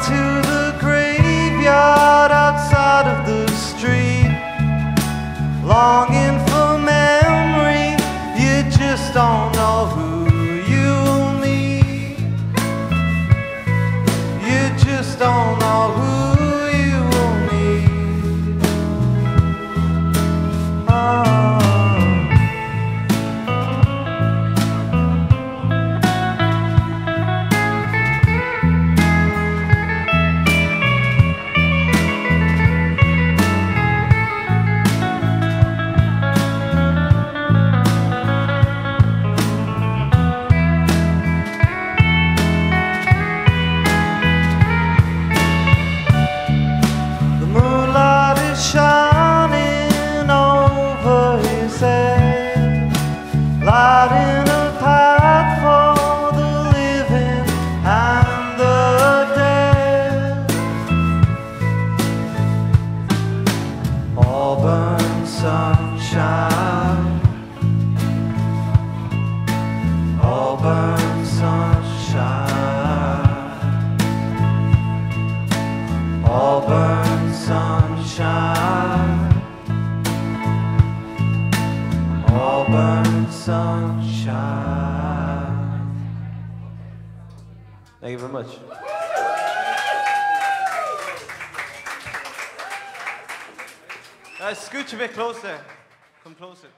to the graveyard outside of the street, longing for memory. You just don't know who you'll meet. You just don't know who you will meet. Oh. Shining over his head, lighting a path for the living and the dead. Auburn sunshine, Auburn sunshine, Auburn sunshine, Auburn sunshine. Thank you very much. Scooch a bit closer. Come closer.